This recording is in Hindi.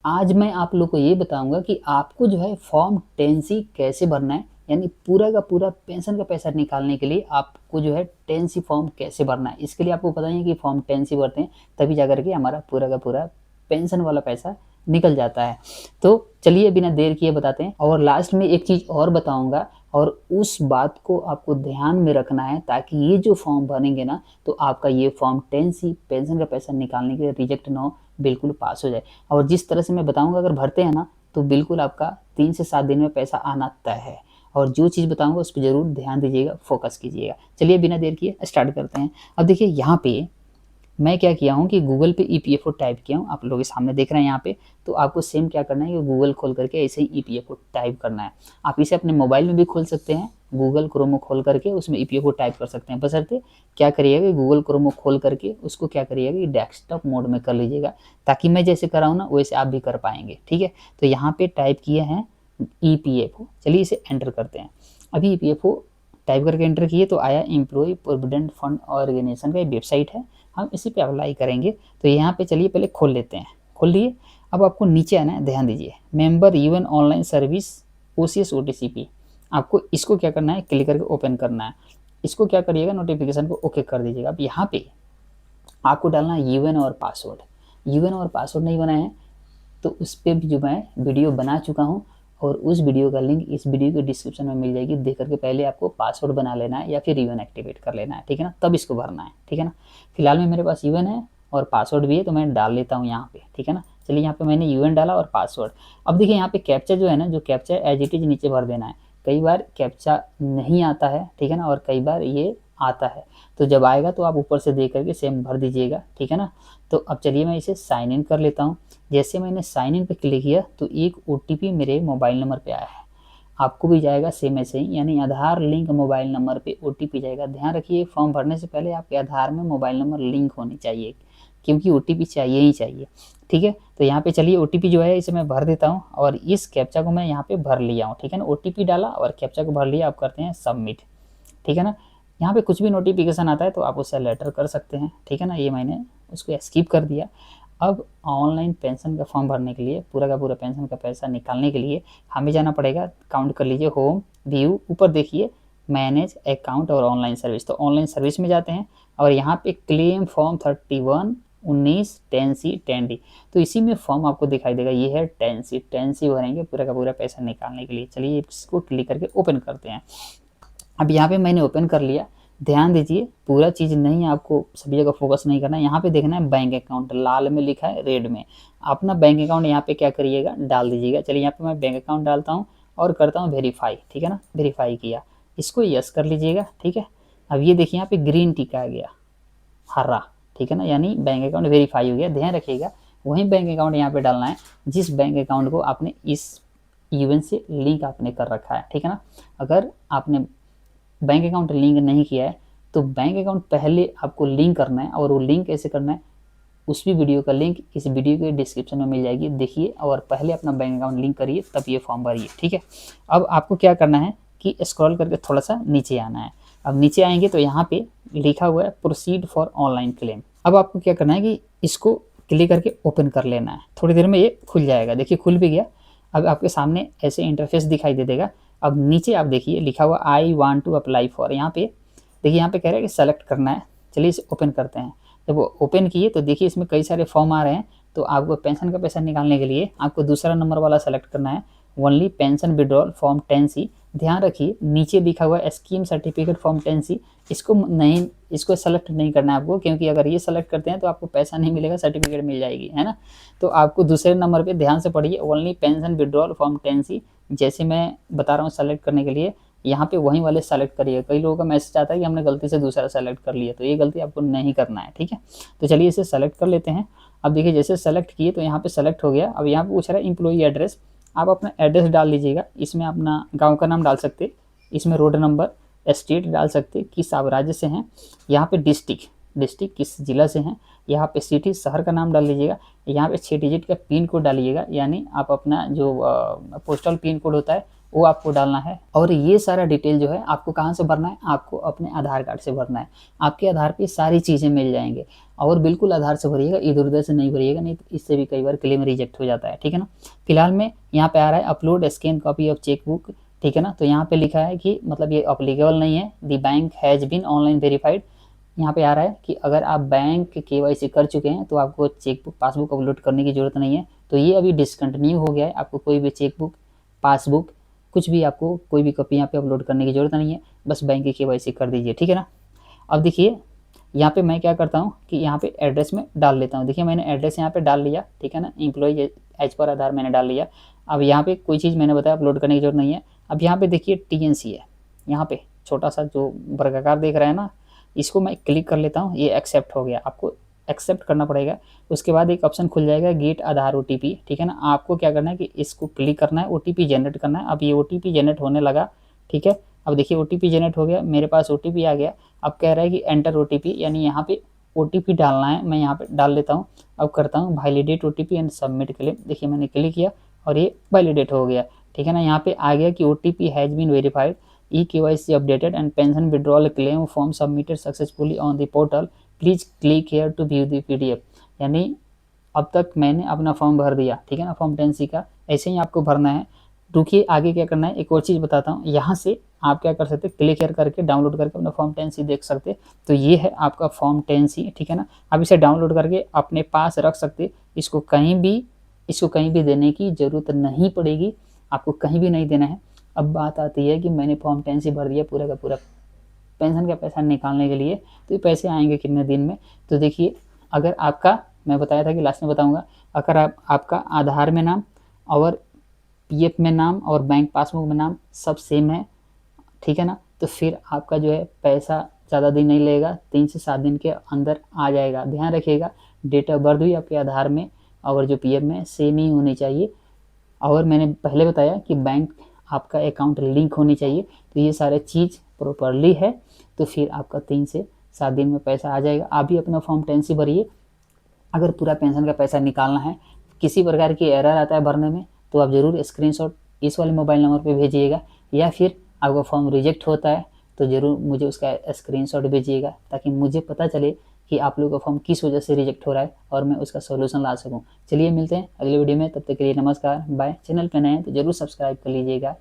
आज मैं आप लोग को ये बताऊँगा कि आपको जो है फॉर्म 10C कैसे भरना है, यानी पूरा का पूरा पेंशन का पैसा निकालने के लिए आपको जो है 10C फॉर्म कैसे भरना है। इसके लिए आपको पता ही है कि फॉर्म 10C भरते हैं, तभी जाकर के हमारा पूरा का पूरा पेंशन वाला पैसा निकल जाता है। तो चलिए बिना देर किए बताते हैं, और लास्ट में एक चीज़ और बताऊँगा, और उस बात को आपको ध्यान में रखना है ताकि ये जो फॉर्म भरेंगे ना, तो आपका ये फॉर्म 10C पेंशन का पैसा निकालने के लिए रिजेक्ट ना हो, बिल्कुल पास हो जाए। और जिस तरह से मैं बताऊँगा अगर भरते हैं ना, तो बिल्कुल आपका 3 से 7 दिन में पैसा आना तय है। और जो चीज़ बताऊँगा उस पे ज़रूर ध्यान दीजिएगा, फ़ोकस कीजिएगा। चलिए बिना देर किए स्टार्ट करते हैं। अब देखिए यहाँ पे मैं क्या किया हूँ कि गूगल पे ईपीएफओ टाइप किया हूँ, आप लोगों के सामने देख रहे हैं यहाँ पे। तो आपको सेम क्या करना है कि गूगल खोल करके ऐसे ही ईपीएफओ टाइप करना है। आप इसे अपने मोबाइल में भी खोल सकते हैं, गूगल क्रोमो खोल करके उसमें ईपीएफओ टाइप कर सकते हैं। बशर्ते क्या करिएगा कि गूगल क्रोमो खोल करके उसको क्या करिएगा कि डेस्कटॉप मोड में कर लीजिएगा, ताकि मैं जैसे कर रहा हूँ ना वैसे आप भी कर पाएंगे। ठीक है, तो यहाँ पे टाइप किए हैं ईपीएफओ। चलिए इसे एंटर करते हैं। अभी ईपीएफओ टाइप करके एंटर किए तो आया एम्प्लॉय प्रोविडेंट फंड ऑर्गेनाइजेशन का वेबसाइट है, हम इसी पे अप्लाई करेंगे। तो यहाँ पे चलिए पहले खोल लेते हैं। खोल लिए, अब आपको नीचे आना है, ध्यान दीजिए, member UN online service OCS OTCP. आपको इसको क्या करना है, क्लिक करके ओपन करना है। इसको क्या करिएगा, नोटिफिकेशन को ओके कर दीजिएगा। अब यहाँ पे आपको डालना है यूएन और पासवर्ड। यूएन और पासवर्ड नहीं बनाए हैं तो उस पर भी जो मैं वीडियो बना चुका हूँ, और उस वीडियो का लिंक इस वीडियो के डिस्क्रिप्शन में मिल जाएगी। देख करके पहले आपको पासवर्ड बना लेना है या फिर यूएन एक्टिवेट कर लेना है, ठीक है ना, तब इसको भरना है, ठीक है ना। फिलहाल में मेरे पास यूएन है और पासवर्ड भी है, तो मैं डाल लेता हूँ यहाँ पे, ठीक है ना। चलिए यहाँ पे मैंने यूएन डाला और पासवर्ड। अब देखिए यहाँ पे कैप्चा जो है ना, जो कैप्चा एज इट इज नीचे भर देना है। कई बार कैप्चा नहीं आता है, ठीक है ना, और कई बार ये आता है। तो जब आएगा तो आप ऊपर से देख करके सेम भर दीजिएगा, ठीक है ना। तो अब चलिए मैं इसे साइन इन कर लेता हूँ। जैसे मैंने साइन इन पे क्लिक किया तो एक ओटीपी मेरे मोबाइल नंबर पे आया है, आपको भी जाएगा सेम ऐसे ही, यानी आधार लिंक मोबाइल नंबर पे ओटीपी जाएगा। ध्यान रखिए फॉर्म भरने से पहले आपके आधार में मोबाइल नंबर लिंक होनी चाहिए, क्योंकि ओटीपी चाहिए ही चाहिए, ठीक है। तो यहाँ पे चलिए ओटीपी जो है इसे मैं भर देता हूँ, और इस कैप्चा को मैं यहाँ पे भर लिया हूँ, ठीक है ना। ओटीपी डाला और कैप्चा को भर लिया, आप करते हैं सबमिट, ठीक है ना। यहाँ पे कुछ भी नोटिफिकेशन आता है तो आप उससे लेटर कर सकते हैं, ठीक है ना। ये मैंने उसको स्किप कर दिया। अब ऑनलाइन पेंशन का फॉर्म भरने के लिए, पूरा का पूरा पेंशन का पैसा निकालने के लिए हमें जाना पड़ेगा, काउंट कर लीजिए, होम व्यू, ऊपर देखिए मैनेज अकाउंट और ऑनलाइन सर्विस। तो ऑनलाइन सर्विस में जाते हैं और यहाँ पे क्लेम फॉर्म 31 19 10C 10D, तो इसी में फॉर्म आपको दिखाई देगा, ये है 10C भरेंगे पूरा का पूरा पैसा निकालने के लिए। चलिए इसको क्लिक करके ओपन करते हैं। अब यहाँ पे मैंने ओपन कर लिया। ध्यान दीजिए पूरा चीज़ नहीं, आपको सभी जगह फोकस नहीं करना है। यहाँ पे देखना है बैंक अकाउंट, लाल में लिखा है रेड में, अपना बैंक अकाउंट यहाँ पे क्या करिएगा, डाल दीजिएगा। चलिए यहाँ पे मैं बैंक अकाउंट डालता हूँ और करता हूँ वेरीफाई, ठीक है ना। वेरीफाई किया, इसको यस कर लीजिएगा, ठीक है। अब ये देखिए यहाँ पे ग्रीन टिक आ गया, हरा, ठीक है ना, यानी बैंक अकाउंट वेरीफाई हो गया। ध्यान रखिएगा वही बैंक अकाउंट यहाँ पे डालना है जिस बैंक अकाउंट को आपने इस यूएन से लिंक आपने कर रखा है, ठीक है ना। अगर आपने बैंक अकाउंट लिंक नहीं किया है तो बैंक अकाउंट पहले आपको लिंक करना है, और वो लिंक कैसे करना है उस भी वीडियो का लिंक इस वीडियो के डिस्क्रिप्शन में मिल जाएगी, देखिए, और पहले अपना बैंक अकाउंट लिंक करिए तब ये फॉर्म भरिए, ठीक है। अब आपको क्या करना है कि स्क्रॉल करके थोड़ा सा नीचे आना है। अब नीचे आएंगे तो यहाँ पे लिखा हुआ है प्रोसीड फॉर ऑनलाइन क्लेम। अब आपको क्या करना है कि इसको क्लिक करके ओपन कर लेना है, थोड़ी देर में ये खुल जाएगा। देखिए खुल भी गया। अब आपके सामने ऐसे इंटरफेस दिखाई दे देगा। अब नीचे आप देखिए लिखा हुआ I want to apply for, यहाँ पे देखिए, यहाँ पे कह रहा है कि सेलेक्ट करना है। चलिए इसे ओपन करते हैं। जब वो ओपन किए तो देखिए इसमें कई सारे फॉर्म आ रहे हैं। तो आपको पेंशन का पैसा निकालने के लिए आपको दूसरा नंबर वाला सेलेक्ट करना है, only pension withdrawal form 10C। ध्यान रखिए नीचे लिखा हुआ है स्कीम सर्टिफिकेट फॉर्म 10C, इसको नहीं, इसको सेलेक्ट नहीं करना है आपको, क्योंकि अगर ये सेलेक्ट करते हैं तो आपको पैसा नहीं मिलेगा, सर्टिफिकेट मिल जाएगी, है ना। तो आपको दूसरे नंबर पे ध्यान से पढ़िए, only pension withdrawal form 10C, जैसे मैं बता रहा हूँ सेलेक्ट करने के लिए, यहाँ पे वहीं वाले सेलेक्ट करिए। कई लोगों का मैसेज आता है कि हमने गलती से दूसरा सेलेक्ट कर लिया, तो ये गलती आपको नहीं करना है, ठीक है। तो चलिए इसे सेलेक्ट कर लेते हैं। अब देखिए जैसे सेलेक्ट किए तो यहाँ पे सेलेक्ट हो गया। अब यहाँ पे पूछ रहा है एम्प्लॉई एड्रेस, आप अपना एड्रेस डाल लीजिएगा। इसमें अपना गांव का नाम डाल सकते, इसमें रोड नंबर, स्टेट डाल सकते, किस आप राज्य से हैं, यहाँ पे डिस्ट्रिक्ट किस जिला से हैं, यहाँ पे सिटी शहर का नाम डाल लीजिएगा। यहाँ पे 6 डिजिट का पिन कोड डालिएगा, यानी आप अपना जो पोस्टल पिन कोड होता है वो आपको डालना है। और ये सारा डिटेल जो है आपको कहाँ से भरना है, आपको अपने आधार कार्ड से भरना है। आपके आधार पे सारी चीज़ें मिल जाएंगे, और बिल्कुल आधार से भरिएगा, इधर उधर से नहीं भरिएगा, नहीं तो इससे भी कई बार क्लेम रिजेक्ट हो जाता है, ठीक है ना। फिलहाल में यहाँ पे आ रहा है upload scan copy of chequebook, ठीक है ना। तो यहाँ पे लिखा है कि मतलब ये अप्लीकेबल नहीं है, the bank has been online verified. यहाँ पे आ रहा है कि अगर आप बैंक KYC कर चुके हैं तो आपको चेकबुक पासबुक अपलोड करने की ज़रूरत नहीं है। तो ये अभी डिसकंटिन्यू हो गया है, आपको कोई भी चेकबुक पासबुक कुछ भी आपको कोई भी कॉपी यहाँ पे अपलोड करने की ज़रूरत नहीं है, बस बैंक की KYC कर दीजिए, ठीक है ना। अब देखिए यहाँ पे मैं क्या करता हूँ कि यहाँ पे एड्रेस में डाल लेता हूँ। देखिए मैंने एड्रेस यहाँ पे डाल लिया, ठीक है ना, एम्प्लॉय एज पर आधार मैंने डाल लिया। अब यहाँ पे कोई चीज़ मैंने बताया अपलोड करने की जरूरत नहीं है। अब यहाँ पे देखिए TNC है, यहाँ पे छोटा सा जो वर्गाकार देख रहा है ना, इसको मैं क्लिक कर लेता हूँ, ये एक्सेप्ट हो गया, आपको एक्सेप्ट करना पड़ेगा। उसके बाद एक ऑप्शन खुल जाएगा गेट आधार OTP, ठीक है ना। आपको क्या करना है कि इसको क्लिक करना है, OTP जनरेट करना है। अब ये OTP जनरेट होने लगा, ठीक है। अब देखिए OTP जनरेट हो गया, मेरे पास OTP आ गया। अब कह रहा है कि एंटर OTP, यानी यहाँ पे OTP डालना है, मैं यहाँ पे डाल लेता हूँ। अब करता हूँ validate OTP and submit claim. देखिए मैंने क्लिक किया और ये वैलिडेट हो गया, ठीक है ना। यहाँ पे आ गया कि OTP has been verified, KYC updated and pension withdrawal claim form submitted successfully on the portal, please click here to view the PDF। यानी अब तक मैंने अपना फॉर्म भर दिया, ठीक है ना, फॉर्म 10C का। ऐसे ही आपको भरना है। रुकिए आगे क्या करना है, एक और चीज़ बताता हूँ। यहाँ से आप क्या कर सकते हैं, क्लिक हेयर करके डाउनलोड करके अपना फॉर्म 10C देख सकते। तो ये है आपका फॉर्म 10C, ठीक है ना। आप इसे डाउनलोड करके अपने पास रख सकते, इसको कहीं भी देने की ज़रूरत नहीं पड़ेगी, आपको कहीं भी नहीं देना है। अब बात आती है कि मैंने फॉर्म 10C भर दिया पूरा का पूरा पेंशन का पैसा निकालने के लिए, तो ये पैसे आएंगे कितने दिन में। तो देखिए अगर आपका, मैं बताया था कि लास्ट में बताऊंगा, अगर आपका आधार में नाम और PF में नाम और बैंक पासबुक में नाम सब सेम है, ठीक है ना, तो फिर आपका जो है पैसा ज़्यादा दिन नहीं लगेगा, 3 से 7 दिन के अंदर आ जाएगा। ध्यान रखिएगा डेट ऑफ बर्थ भी आपके आधार में और जो PF में सेम ही होनी चाहिए। और मैंने पहले बताया कि बैंक आपका अकाउंट लिंक होनी चाहिए। तो ये सारे चीज़ प्रॉपरली है, तो फिर आपका 3 से 7 दिन में पैसा आ जाएगा। आप भी अपना फॉर्म 10C भरिए। अगर पूरा पेंशन का पैसा निकालना है, किसी प्रकार की एरर आता है भरने में, तो आप ज़रूर स्क्रीनशॉट इस वाले मोबाइल नंबर पे भेजिएगा, या फिर आपका फॉर्म रिजेक्ट होता है तो ज़रूर मुझे उसका स्क्रीनशॉट भेजिएगा, ताकि मुझे पता चले कि आप लोगों का फॉर्म किस वजह से रिजेक्ट हो रहा है और मैं उसका सोल्यूशन ला सकूँ। चलिए मिलते हैं अगले वीडियो में, तब तक के लिए नमस्कार, बाय। चैनल पर नए हैं तो ज़रूर सब्सक्राइब कर लीजिएगा।